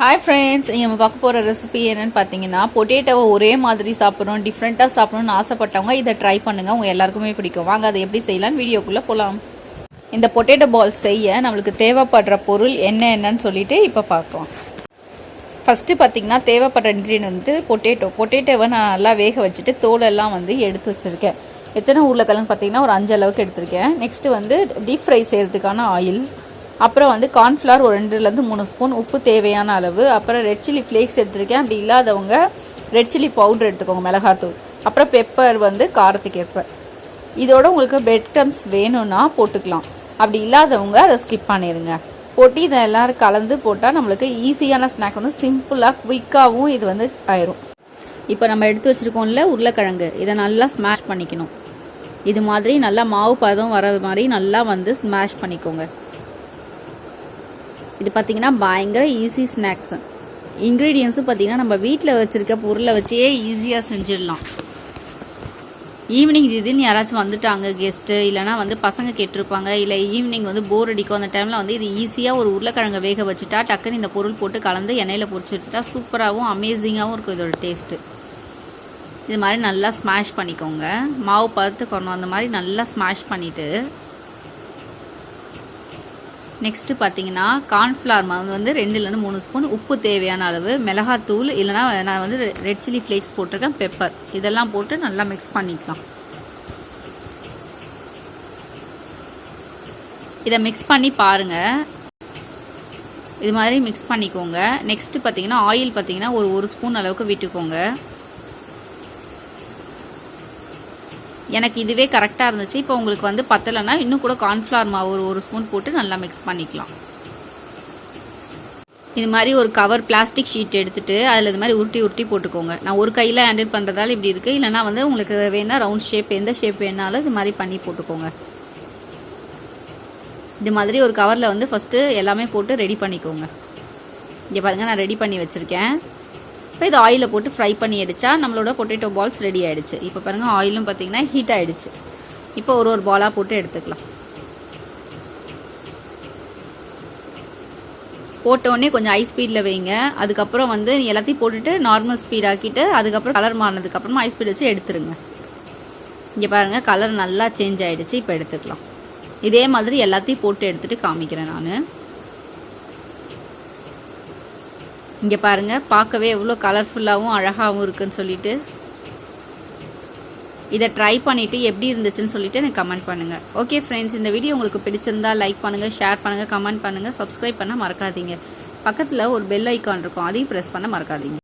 Hi friends, நம்ம பார்க்க போகிற ரெசிபி என்னென்னு பார்த்தீங்கன்னா, பொட்டேட்டோவை ஒரே மாதிரி சாப்பிட்றோம், டிஃப்ரெண்ட்டாக சாப்பிடணும்னு ஆசைப்பட்டவங்க இதை ட்ரை பண்ணுங்கள். உங்கள் எல்லாருக்குமே பிடிக்கும். வாங்க அதை எப்படி செய்யலான்னு வீடியோக்குள்ளே போகலாம். இந்த பொட்டேட்டோ பால்ஸ் செய்ய நம்மளுக்கு தேவைப்படுற பொருள் என்னன்னு சொல்லிட்டு இப்போ பார்க்கலாம். ஃபஸ்ட்டு பார்த்தீங்கன்னா தேவைப்படுற இன்க்ரீடியன்ட் வந்து பொட்டேட்டோவை நான் நல்லா வேக வச்சுட்டு தோலெல்லாம் வந்து எடுத்து வச்சுருக்கேன். எத்தனை உருளைக்கிழங்கு பார்த்தீங்கன்னா ஒரு 5 அளவுக்கு எடுத்திருக்கேன். நெக்ஸ்ட்டு வந்து டீப் ஃப்ரை செய்கிறதுக்கான ஆயில், அப்புறம் வந்து கார்ன்ஃப்ளவர் ஒரு 2லேருந்து 3 ஸ்பூன், உப்பு தேவையான அளவு, அப்புறம் ரெட் சில்லி ஃப்ளேக்ஸ் எடுத்திருக்கேன். அப்படி இல்லாதவங்க ரெட் சில்லி பவுடர் எடுத்துக்கோங்க, மிளகாத்தூள், அப்புறம் பெப்பர் வந்து காரத்துக்கு ஏற்ப. இதோட உங்களுக்கு பிரெட் க்ரம்ஸ் வேணும்னா போட்டுக்கலாம். அப்படி இல்லாதவங்க அதை ஸ்கிப் பண்ணிடுங்க. போட்டு இதை எல்லோரும் கலந்து போட்டால் நம்மளுக்கு ஈஸியான ஸ்நாக் வந்து சிம்பிளாக குயிக்காகவும் இது வந்து ஆயிரும். இப்போ நம்ம எடுத்து வச்சுருக்கோம்ல உருளைக்கிழங்கு, இதை நல்லா ஸ்மாஷ் பண்ணிக்கணும். இது மாதிரி நல்லா மாவு பதம் வர மாதிரி நல்லா வந்து ஸ்மாஷ் பண்ணிக்கோங்க. இது பார்த்திங்கன்னா பயங்கர ஈஸி ஸ்நாக்ஸு. இன்க்ரீடியன்ஸும் பார்த்திங்கன்னா நம்ம வீட்டில் வச்சுருக்க பொருளை வச்சே ஈஸியாக செஞ்சிடலாம். ஈவினிங் இதுன்னு யாராச்சும் வந்துட்டாங்க கெஸ்ட்டு, இல்லைனா வந்து பசங்க கேட்டிருப்பாங்க, இல்லை ஈவினிங் வந்து போர் அடிக்கும், அந்த டைமில் வந்து இது ஈஸியாக ஒரு உருளைக்கிழங்கை வேக வச்சுட்டா டக்குன்னு இந்த பொருள் போட்டு கலந்து எண்ணெயில் பொரிச்சு எடுத்துட்டா சூப்பராகவும் அமேசிங்காகவும் இருக்கும் இதோட டேஸ்ட்டு. இது மாதிரி நல்லா ஸ்மாஷ் பண்ணிக்கோங்க. மாவு பதத்துக்கு அந்த மாதிரி நல்லா ஸ்மாஷ் பண்ணிவிட்டு நெக்ஸ்ட்டு பார்த்தீங்கன்னா கார்ன்ஃப்ளவர் மாவு வந்து 2லேருந்து 3 ஸ்பூன், உப்பு தேவையான அளவு, மிளகாத்தூள், இல்லைனா நான் வந்து ரெட் சில்லி ஃப்ளேக்ஸ் போட்டிருக்கேன், பெப்பர், இதெல்லாம் போட்டு நல்லா மிக்ஸ் பண்ணிக்கலாம். இதை மிக்ஸ் பண்ணி பாருங்கள். இது மாதிரி மிக்ஸ் பண்ணிக்கோங்க. நெக்ஸ்ட்டு பார்த்தீங்கன்னா ஆயில் பார்த்தீங்கன்னா ஒரு ஸ்பூன் அளவுக்கு விட்டுக்கோங்க. எனக்கு இதுவே கரெக்டாக இருந்துச்சு. இப்போ உங்களுக்கு வந்து பத்தலைன்னா இன்னும் கூட கார்ன்ஃப்ளவர் மாவு ஒரு ஸ்பூன் போட்டு நல்லா மிக்ஸ் பண்ணிக்கலாம். இது மாதிரி ஒரு கவர் பிளாஸ்டிக் ஷீட் எடுத்துகிட்டு அதில் இது மாதிரி உருட்டி போட்டுக்கோங்க. நான் ஒரு கையில் ஹேண்டில் பண்ணுறதால இப்படி இருக்குது. இல்லைனா வந்து உங்களுக்கு வேணால் ரவுண்ட் ஷேப், எந்த ஷேப் வேணாலும் இது மாதிரி பண்ணி போட்டுக்கோங்க. இது மாதிரி ஒரு கவரில் வந்து ஃபஸ்ட்டு எல்லாமே போட்டு ரெடி பண்ணிக்கோங்க. இங்கே பாருங்கள், நான் ரெடி பண்ணி வச்சுருக்கேன். இப்போ இது ஆயிலில் போட்டு ஃப்ரை பண்ணி அடித்தா நம்மளோட பொட்டேட்டோ பால்ஸ் ரெடி ஆகிடுச்சு. இப்போ பாருங்கள், ஆயிலும் பார்த்திங்கன்னா ஹீட் ஆகிடுச்சு. இப்போ ஒரு பாலாக போட்டு எடுத்துக்கலாம். போட்டோடனே கொஞ்சம் ஹை ஸ்பீடில் வைங்க. அதுக்கப்புறம் வந்து எல்லாத்தையும் போட்டுட்டு நார்மல் ஸ்பீட் ஆக்கிட்டு அதுக்கப்புறம் கலர் மாறினதுக்கப்புறமா ஹை ஸ்பீட் வச்சு எடுத்துருங்க. இங்கே பாருங்கள், கலர் நல்லா சேஞ்ச் ஆகிடுச்சு. இப்போ எடுத்துக்கலாம். இதே மாதிரி எல்லாத்தையும் போட்டு எடுத்துகிட்டு காமிக்கிறேன் நான். இங்கே பாருங்கள், பார்க்கவே எவ்வளோ கலர்ஃபுல்லாகவும் அழகாகவும் இருக்குன்னு சொல்லிட்டு. இதை ட்ரை பண்ணிவிட்டு எப்படி இருந்துச்சுன்னு சொல்லிட்டு எனக்கு கமெண்ட் பண்ணுங்கள். ஓகே ஃப்ரெண்ட்ஸ், இந்த வீடியோ உங்களுக்கு பிடிச்சிருந்தா லைக் பண்ணுங்கள், ஷேர் பண்ணுங்கள், கமெண்ட் பண்ணுங்கள், சப்ஸ்கிரைப் பண்ண மறக்காதீங்க. பக்கத்தில் ஒரு பெல் ஐக்கான் இருக்கும், அதையும் ப்ரெஸ் பண்ண மறக்காதீங்க.